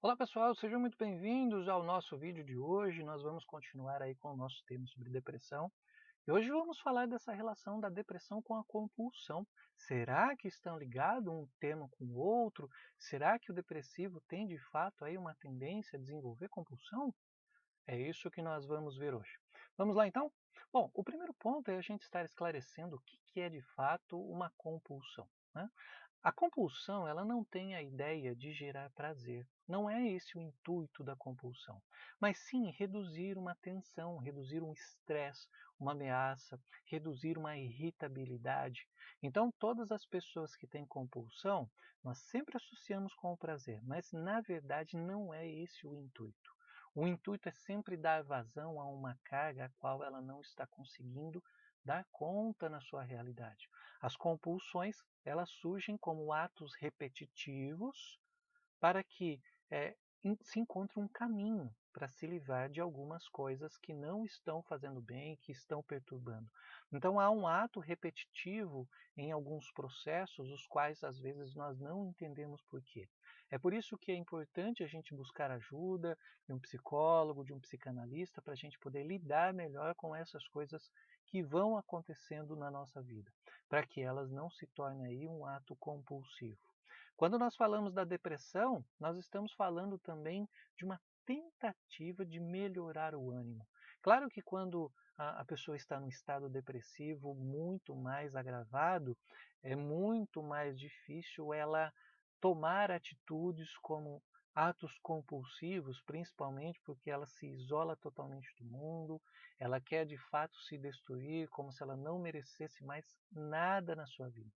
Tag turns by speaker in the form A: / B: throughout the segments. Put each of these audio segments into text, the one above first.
A: Olá pessoal, sejam muito bem-vindos ao nosso vídeo de hoje. Nós vamos continuar aí com o nosso tema sobre depressão. E hoje vamos falar dessa relação da depressão com a compulsão. Será que estão ligados um tema com o outro? Será que o depressivo tem de fato aí uma tendência a desenvolver compulsão? É isso que nós vamos ver hoje. Vamos lá então? Bom, o primeiro ponto é a gente estar esclarecendo o que é de fato uma compulsão, né? A compulsão, ela não tem a ideia de gerar prazer. Não é esse o intuito da compulsão. Mas sim reduzir uma tensão, reduzir um estresse, uma ameaça, reduzir uma irritabilidade. Então, todas as pessoas que têm compulsão, nós sempre associamos com o prazer, mas na verdade não é esse o intuito. O intuito é sempre dar vazão a uma carga a qual ela não está conseguindo dar conta na sua realidade. As compulsões, elas surgem como atos repetitivos para que se encontre um caminho para se livrar de algumas coisas que não estão fazendo bem, que estão perturbando. Então há um ato repetitivo em alguns processos, os quais às vezes nós não entendemos por quê. É por isso que é importante a gente buscar ajuda de um psicólogo, de um psicanalista, para a gente poder lidar melhor com essas coisas que vão acontecendo na nossa vida, para que elas não se tornem aí um ato compulsivo. Quando nós falamos da depressão, nós estamos falando também de uma tentativa de melhorar o ânimo. Claro que quando a pessoa está num estado depressivo muito mais agravado, é muito mais difícil ela tomar atitudes como atos compulsivos, principalmente porque ela se isola totalmente do mundo, ela quer de fato se destruir como se ela não merecesse mais nada na sua vida.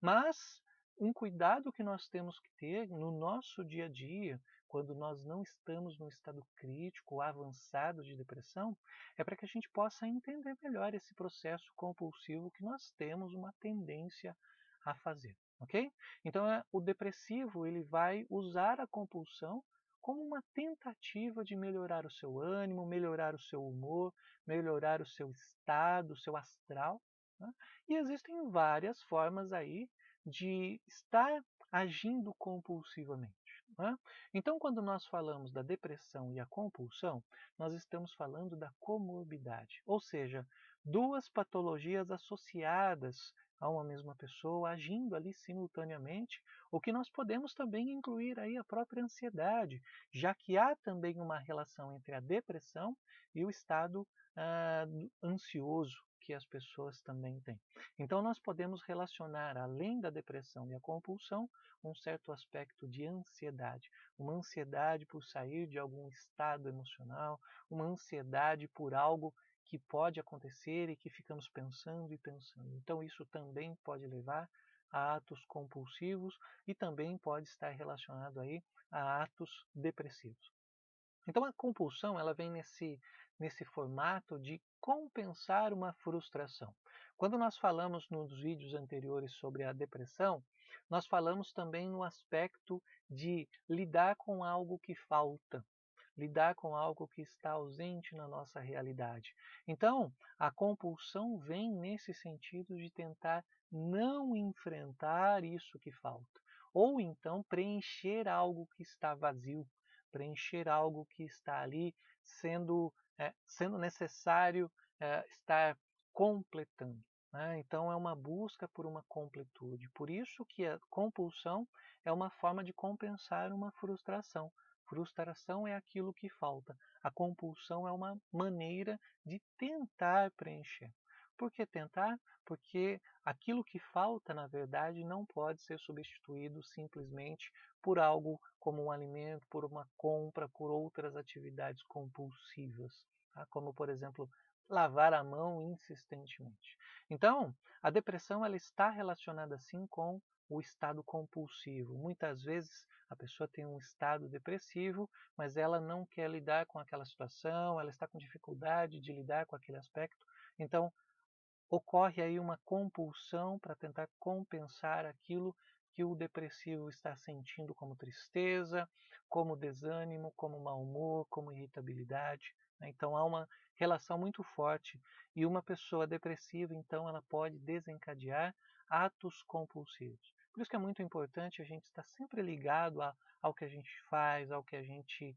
A: Mas um cuidado que nós temos que ter no nosso dia a dia, quando nós não estamos no estado crítico, avançado de depressão, é para que a gente possa entender melhor esse processo compulsivo que nós temos uma tendência a fazer, ok? Então, o depressivo ele vai usar a compulsão como uma tentativa de melhorar o seu ânimo, melhorar o seu humor, melhorar o seu estado, o seu astral, né? E existem várias formas aí de estar agindo compulsivamente, né? Então, quando nós falamos da depressão e a compulsão, nós estamos falando da comorbidade, ou seja, duas patologias associadas a uma mesma pessoa, agindo ali simultaneamente, o que nós podemos também incluir aí a própria ansiedade, já que há também uma relação entre a depressão e o estado ansioso que as pessoas também têm. Então, nós podemos relacionar, além da depressão e a compulsão, um certo aspecto de ansiedade. Uma ansiedade por sair de algum estado emocional, uma ansiedade por algo que pode acontecer e que ficamos pensando e pensando. Então, isso também pode levar a atos compulsivos e também pode estar relacionado aí a atos depressivos. Então a compulsão ela vem nesse formato de compensar uma frustração. Quando nós falamos nos vídeos anteriores sobre a depressão, nós falamos também no aspecto de lidar com algo que falta, lidar com algo que está ausente na nossa realidade. Então, a compulsão vem nesse sentido de tentar não enfrentar isso que falta, ou então preencher algo que está vazio, preencher algo que está ali sendo necessário estar completando, né? Então é uma busca por uma completude. Por isso que a compulsão é uma forma de compensar uma frustração. Frustração é aquilo que falta. A compulsão é uma maneira de tentar preencher. Por que tentar? Porque aquilo que falta, na verdade, não pode ser substituído simplesmente por algo como um alimento, por uma compra, por outras atividades compulsivas, tá? Como, por exemplo, lavar a mão insistentemente. Então, a depressão ela está relacionada sim com o estado compulsivo. Muitas vezes a pessoa tem um estado depressivo, mas ela não quer lidar com aquela situação, ela está com dificuldade de lidar com aquele aspecto. Então, ocorre aí uma compulsão para tentar compensar aquilo que o depressivo está sentindo como tristeza, como desânimo, como mau humor, como irritabilidade, né? Então há uma relação muito forte e uma pessoa depressiva, então, ela pode desencadear atos compulsivos. Por isso que é muito importante a gente estar sempre ligado ao que a gente faz, ao que a gente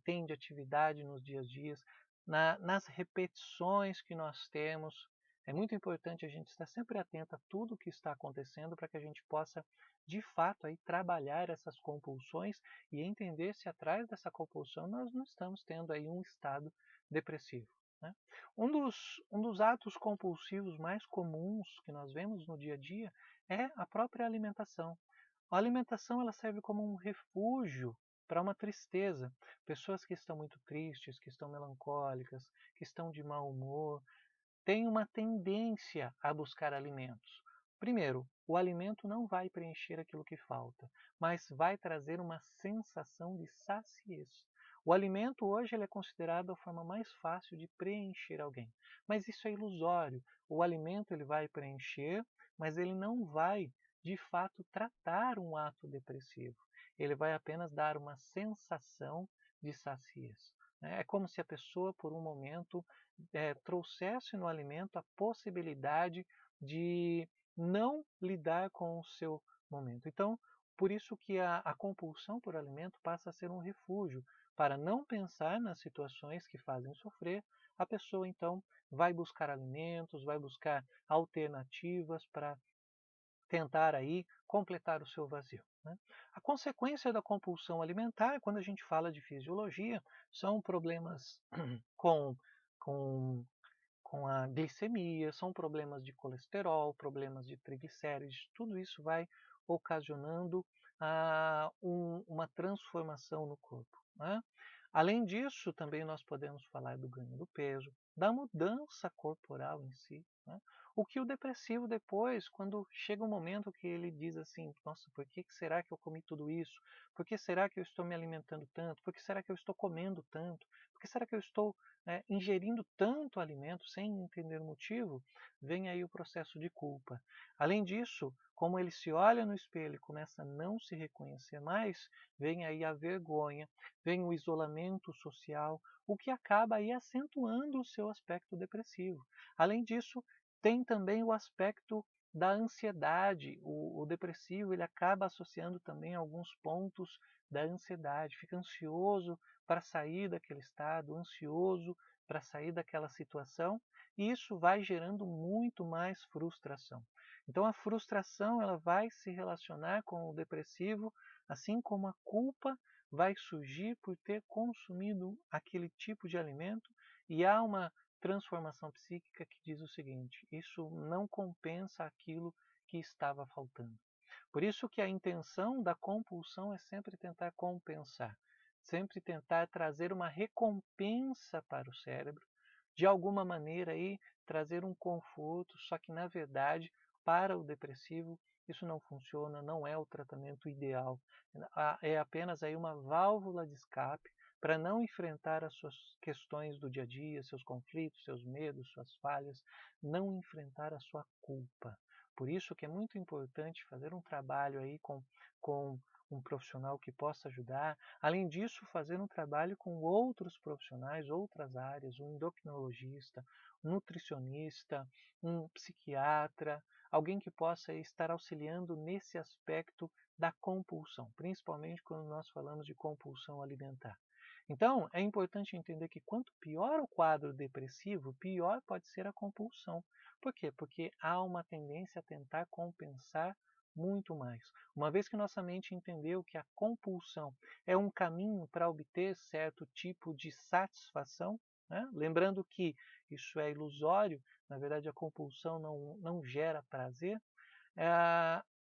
A: tem de atividade nos dias, nas repetições que nós temos. É muito importante a gente estar sempre atento a tudo o que está acontecendo para que a gente possa, de fato, aí, trabalhar essas compulsões e entender se atrás dessa compulsão nós não estamos tendo aí um estado depressivo, né? Um dos atos compulsivos mais comuns que nós vemos no dia a dia é a própria alimentação. A alimentação ela serve como um refúgio para uma tristeza. Pessoas que estão muito tristes, que estão melancólicas, que estão de mau humor, têm uma tendência a buscar alimentos. Primeiro, o alimento não vai preencher aquilo que falta, mas vai trazer uma sensação de saciez. O alimento hoje ele é considerado a forma mais fácil de preencher alguém, mas isso é ilusório. O alimento ele vai preencher, mas ele não vai, de fato, tratar um ato depressivo. Ele vai apenas dar uma sensação de saciez. É como se a pessoa, por um momento, trouxesse no alimento a possibilidade de não lidar com o seu momento. Então, por isso que a compulsão por alimento passa a ser um refúgio. Para não pensar nas situações que fazem sofrer, a pessoa então vai buscar alimentos, vai buscar alternativas para tentar aí completar o seu vazio, né? A consequência da compulsão alimentar, quando a gente fala de fisiologia, são problemas com, com com a glicemia, são problemas de colesterol, problemas de triglicérides, tudo isso vai ocasionando uma transformação no corpo, né? Além disso, também nós podemos falar do ganho do peso, da mudança corporal em si, né? O que o depressivo depois, quando chega um momento que ele diz assim, nossa, por que será que eu comi tudo isso? Por que será que eu estou me alimentando tanto? Por que será que eu estou comendo tanto? Por que será que eu estou ingerindo tanto alimento sem entender o motivo? Vem aí o processo de culpa. Além disso, como ele se olha no espelho e começa a não se reconhecer mais, vem aí a vergonha, vem o isolamento social, o que acaba aí acentuando o seu aspecto depressivo. Além disso, tem também o aspecto da ansiedade. O depressivo ele acaba associando também alguns pontos da ansiedade, fica ansioso para sair daquele estado, ansioso para sair daquela situação, e isso vai gerando muito mais frustração. Então a frustração ela vai se relacionar com o depressivo, assim como a culpa vai surgir por ter consumido aquele tipo de alimento, e há uma transformação psíquica que diz o seguinte: isso não compensa aquilo que estava faltando. Por isso que a intenção da compulsão é sempre tentar compensar, sempre tentar trazer uma recompensa para o cérebro, de alguma maneira aí trazer um conforto, só que na verdade para o depressivo isso não funciona, não é o tratamento ideal. É apenas aí uma válvula de escape para não enfrentar as suas questões do dia a dia, seus conflitos, seus medos, suas falhas, não enfrentar a sua culpa. Por isso que é muito importante fazer um trabalho aí com um profissional que possa ajudar. Além disso, fazer um trabalho com outros profissionais, outras áreas, um endocrinologista, um nutricionista, um psiquiatra, alguém que possa estar auxiliando nesse aspecto da compulsão, principalmente quando nós falamos de compulsão alimentar. Então, é importante entender que quanto pior o quadro depressivo, pior pode ser a compulsão. Por quê? Porque há uma tendência a tentar compensar muito mais. Uma vez que nossa mente entendeu que a compulsão é um caminho para obter certo tipo de satisfação, né? Lembrando que isso é ilusório, na verdade a compulsão não gera prazer,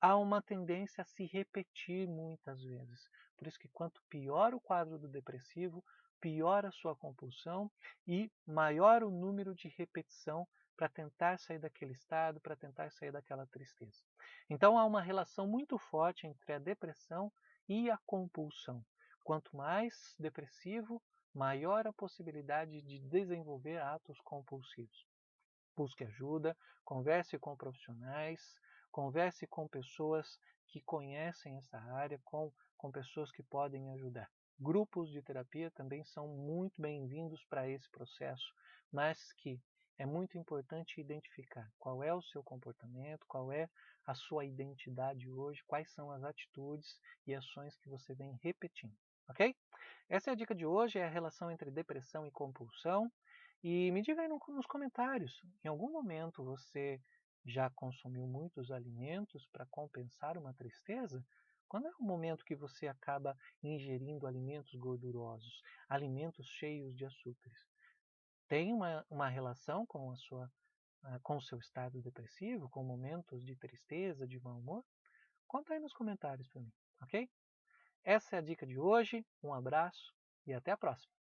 A: há uma tendência a se repetir muitas vezes. Por isso que quanto pior o quadro do depressivo, pior a sua compulsão e maior o número de repetição para tentar sair daquele estado, para tentar sair daquela tristeza. Então há uma relação muito forte entre a depressão e a compulsão. Quanto mais depressivo, maior a possibilidade de desenvolver atos compulsivos. Busque ajuda, converse com profissionais, converse com pessoas que conhecem essa área, com pessoas que podem ajudar. Grupos de terapia também são muito bem-vindos para esse processo, mas que é muito importante identificar qual é o seu comportamento, qual é a sua identidade hoje, quais são as atitudes e ações que você vem repetindo, ok? Essa é a dica de hoje, é a relação entre depressão e compulsão. E me diga aí nos comentários, em algum momento você já consumiu muitos alimentos para compensar uma tristeza? Quando é o momento que você acaba ingerindo alimentos gordurosos, alimentos cheios de açúcares? Tem uma relação com com o seu estado depressivo, com momentos de tristeza, de mau humor? Conta aí nos comentários para mim, ok? Essa é a dica de hoje, um abraço e até a próxima!